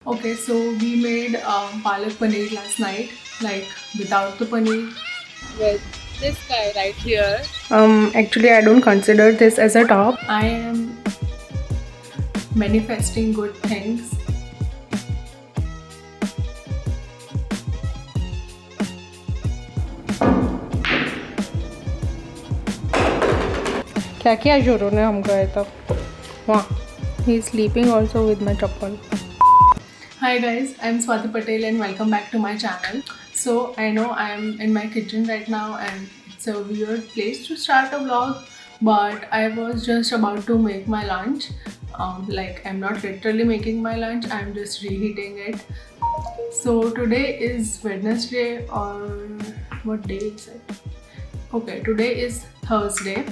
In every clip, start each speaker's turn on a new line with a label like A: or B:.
A: Okay, so we made palak paneer last night, like without the paneer.
B: With this guy right here.
A: Actually, I don't consider this as a top. I am manifesting good things. क्या किया जोरों ने हम गए तब वहाँ. He is sleeping also with my chappal. Hi guys, I'm Swati Patel and welcome back to my channel. So I know I am in my kitchen right now and it's a weird place to start a vlog, but I was just about to make my lunch. Like I'm not literally making my lunch, I'm just reheating it. So today is Wednesday, or what day is it? Okay, today is Thursday.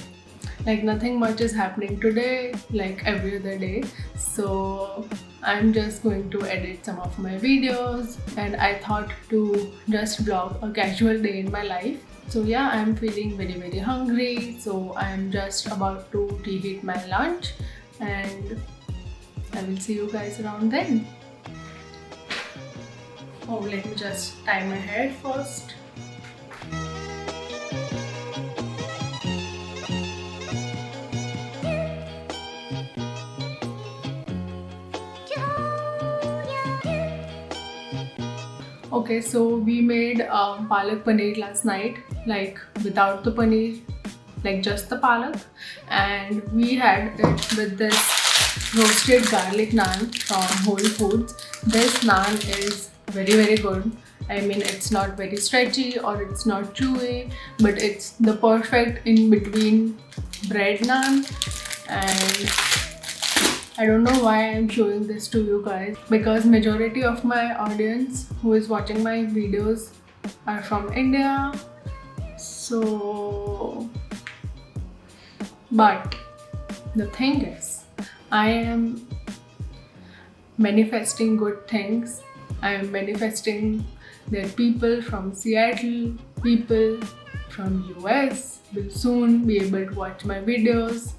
A: Like nothing much is happening today, like every other day. So I'm just going to edit some of my videos and I thought to just vlog a casual day in my life. So yeah, I'm feeling very hungry, so I'm just about to reheat my lunch and I will see you guys around then. Oh, let me just tie my hair first. Okay, so we made palak paneer last night, like without the paneer, like just the palak, and we had it with this roasted garlic naan from Whole Foods. This naan is very good. I mean, it's not very stretchy or it's not chewy, but it's the perfect in between bread naan. And I don't know why I'm showing this to you guys, because majority of my audience who is watching my videos are from India. So, but the thing is, I am manifesting good things. I am manifesting that people from Seattle, people from US will soon be able to watch my videos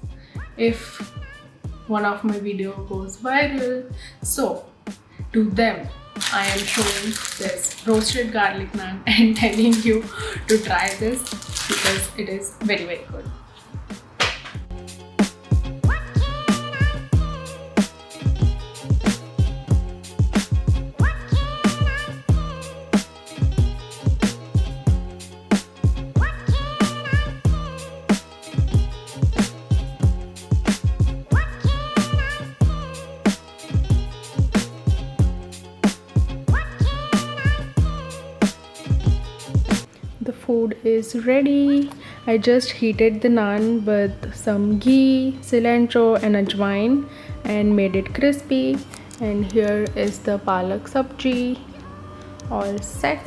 A: if one of my video goes viral. So to them I am showing this roasted garlic naan and telling you to try this because it is very good. The food is ready. I just heated the naan with some ghee, cilantro and ajwain and made it crispy. And here is the palak sabji, all set.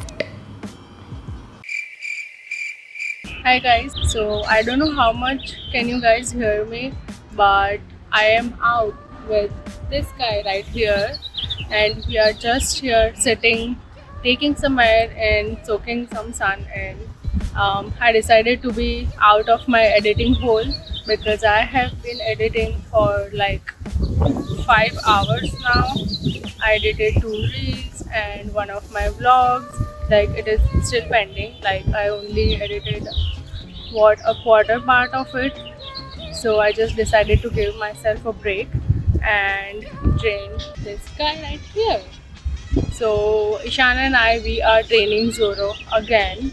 B: Hi guys. So I don't know how much can you guys hear me, but I am out with this guy right here, and we are just here sitting, taking some air and soaking some sun in. I decided to be out of my editing hole because I have been editing for like 5 hours now. I edited 2 reels and one of my vlogs. Like it is still pending. Like I only edited a quarter part of it. So I just decided to give myself a break and train this guy right here. So Ishana and I, we are training Zoro again.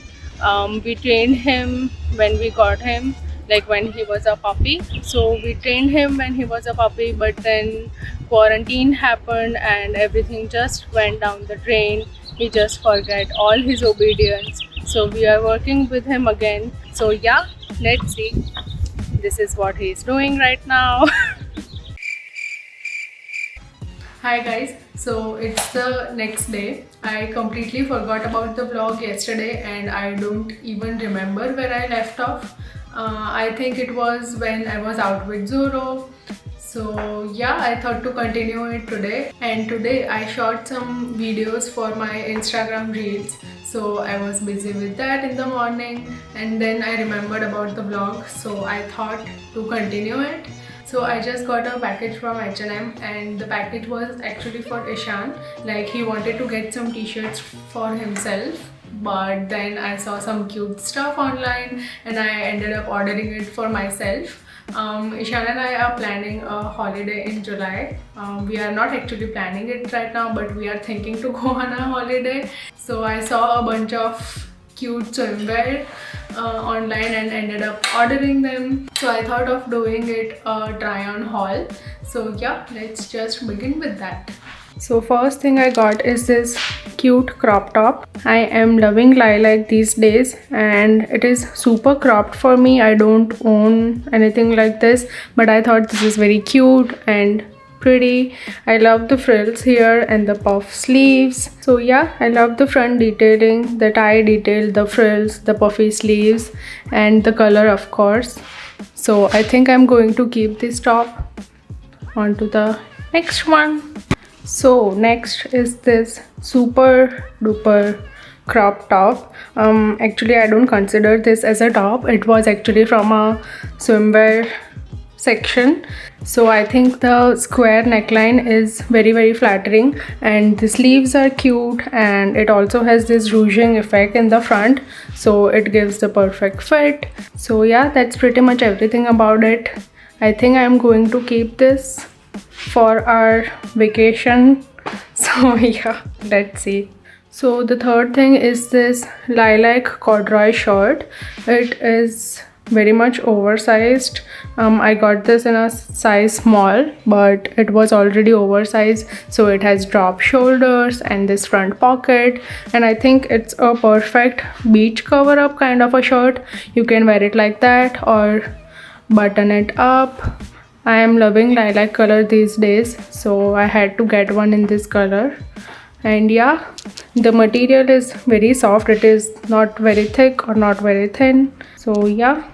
B: We trained him when we got him, like when he was a puppy. So we trained him when he was a puppy, but then quarantine happened and everything just went down the drain. He just forgot all his obedience. So we are working with him again. So yeah, let's see. This is what he is doing right now.
A: Hi guys, so it's the next day. I completely forgot about the vlog yesterday and I don't even remember where I left off. I think it was when I was out with Zoro. So yeah, I thought to continue it today, and today I shot some videos for my Instagram reels. So I was busy with that in the morning and then I remembered about the vlog, so I thought to continue it. So I just got a package from H&M, and the package was actually for Ishan. Like, he wanted to get some t-shirts for himself, but then I saw some cute stuff online and I ended up ordering it for myself. Ishan and I are planning a holiday in July. We are not actually planning it right now, but we are thinking to go on a holiday. So I saw a bunch of cute swimwear online and ended up ordering them. So I thought of doing it a try on haul. So yeah, let's just begin with that. So first thing I got is this cute crop top. I am loving lilac these days and it is super cropped for me. I don't own anything like this, but I thought this is very cute and pretty. I love the frills here and the puff sleeves. So yeah, I love the front detailing, the tie detail, the frills, the puffy sleeves, and the color, of course. So I think I'm going to keep this top. On to the next one. So next is this super duper crop top. Actually I don't consider this as a top. It was actually from a swimwear section. So I think the square neckline is very flattering and the sleeves are cute, and it also has this ruching effect in the front, so it gives the perfect fit. So yeah, that's pretty much everything about it. I think I'm going to keep this for our vacation. So yeah, let's see. So the third thing is this lilac corduroy shirt. It is very much oversized. I got this in a size small, but it was already oversized, so it has drop shoulders and this front pocket, and I think it's a perfect beach cover up kind of a shirt. You can wear it like that or button it up. I am loving lilac color these days, so I had to get one in this color. And yeah, the material is very soft. It is not very thick or not very thin. So yeah.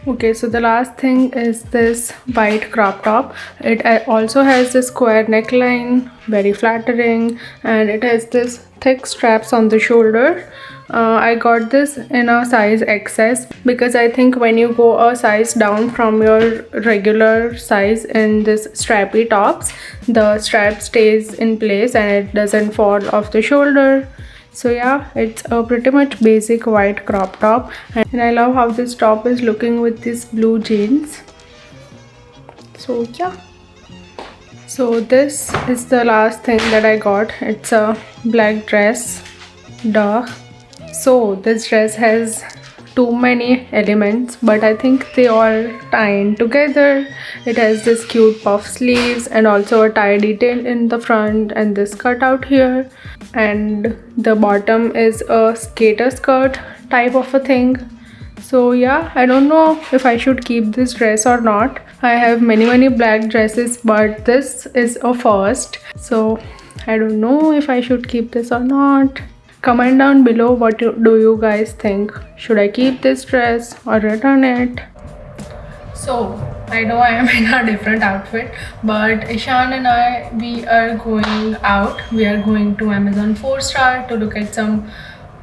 A: Okay, so the last thing is this white crop top. It also has this square neckline, very flattering, and it has this thick straps on the shoulder. I got this in a size XS because I think when you go a size down from your regular size in this strappy tops, the strap stays in place and it doesn't fall off the shoulder. So yeah, it's a pretty much basic white crop top, and I love how this top is looking with these blue jeans. So yeah. So this is the last thing that I got. It's a black dress. Duh. So this dress has too many elements, but I think they all tie in together. It has this cute puff sleeves and also a tie detail in the front and this cutout here, and the bottom is a skater skirt type of a thing. So yeah, I don't know if I should keep this dress or not. I have many black dresses, but this is a first, so I don't know if I should keep this or not. Comment down below what do you guys think. Should I keep this dress or return it? So I know I am in a different outfit, but Ishan and I, we are going out. We are going to Amazon 4-star to look at some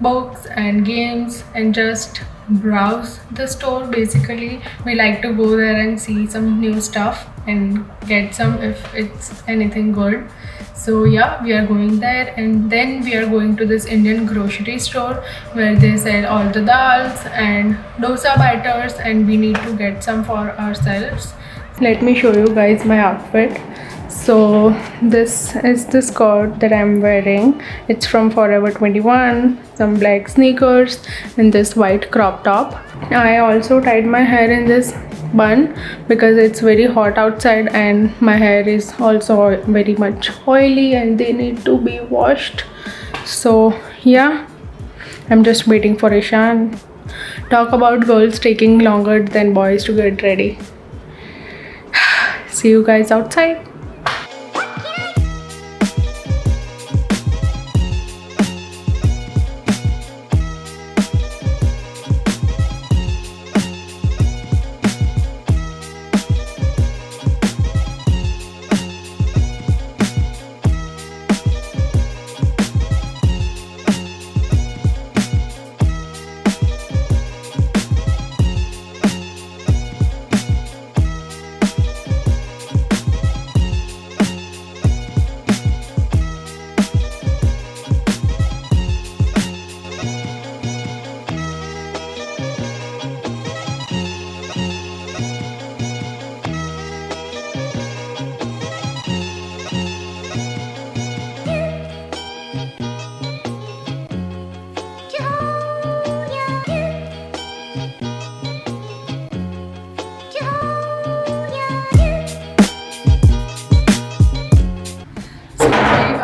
A: books and games and just browse the store. Basically, we like to go there and see some new stuff and get some if it's anything good. So yeah, we are going there, and then we are going to this Indian grocery store where they sell all the dals and dosa batters, and we need to get some for ourselves. Let me show you guys my outfit. So this is the skirt that I'm wearing. It's from Forever 21, some black sneakers and this white crop top. I also tied my hair in this bun because it's very hot outside and my hair is also very much oily and they need to be washed. So yeah, I'm just waiting for Ishan. Talk about girls taking longer than boys to get ready. See you guys outside.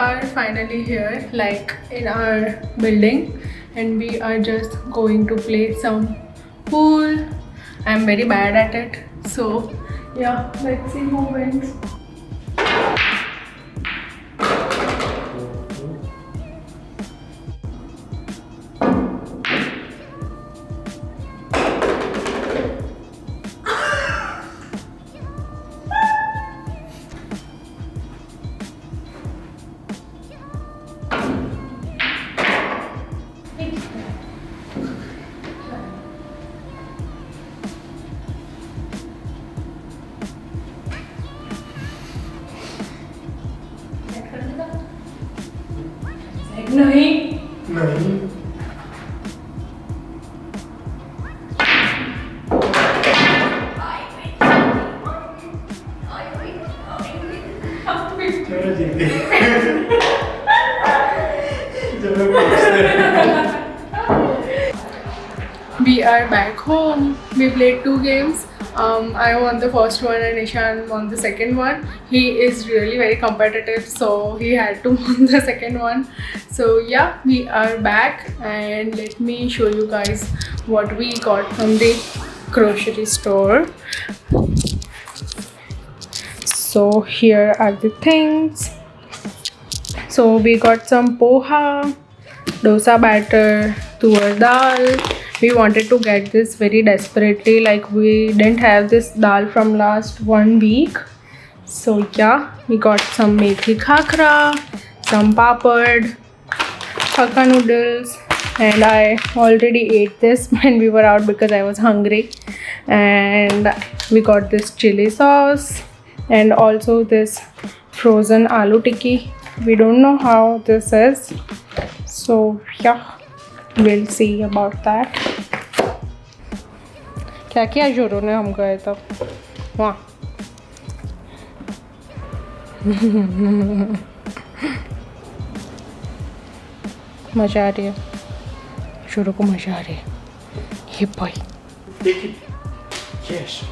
A: are finally here, like in our building, and we are just going to play some pool. I'm very bad at it, so yeah, let's see who wins. नहीं We are back home. We played 2 games. I won the first one and Ishan won the second one. He is really very competitive, so he had to win the second one. So yeah, we are back, and let me show you guys what we got from the grocery store. So here are the things. So we got some poha, dosa batter, tur dal. We wanted to get this very desperately, like we didn't have this dal from last 1 week. So yeah, we got some methi khakra, some papad, hakka noodles, and I already ate this when we were out because I was hungry. And we got this chili sauce and also this frozen aloo tikki. We don't know how this is, so yeah, we'll see about that. क्या किया जोरों ने, हम गए तब वहाँ मजा आ रही है, जोरों को मजा आ रही है. ये भाई
C: Yes.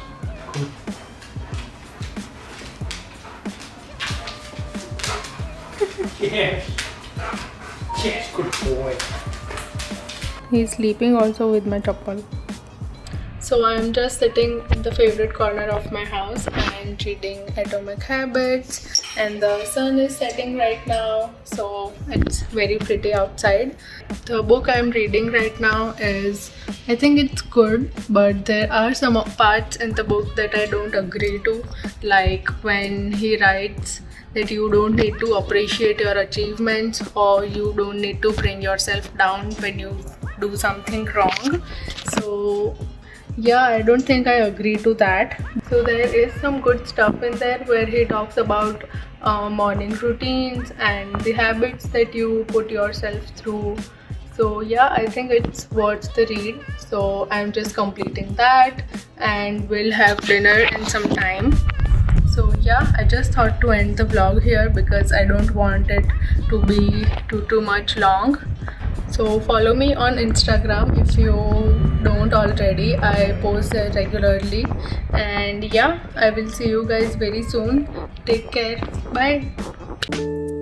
C: Good. Yes. Yes, good boy.
A: he's sleeping also with my chappal. So I'm just sitting in the favorite corner of my house and reading Atomic Habits, and the sun is setting right now, so it's very pretty outside. The book I'm reading right now is, I think it's good, but there are some parts in the book that I don't agree to, like when he writes that you don't need to appreciate your achievements, or you don't need to bring yourself down when you do something wrong. So yeah, I don't think I agree to that. So there is some good stuff in there where he talks about morning routines and the habits that you put yourself through. So yeah, I think it's worth the read. So I'm just completing that, and we'll have dinner in some time. So yeah, I just thought to end the vlog here because I don't want it to be too much long. So follow me on Instagram if you don't already. I post there regularly, and yeah, I will see you guys very soon. Take care. Bye.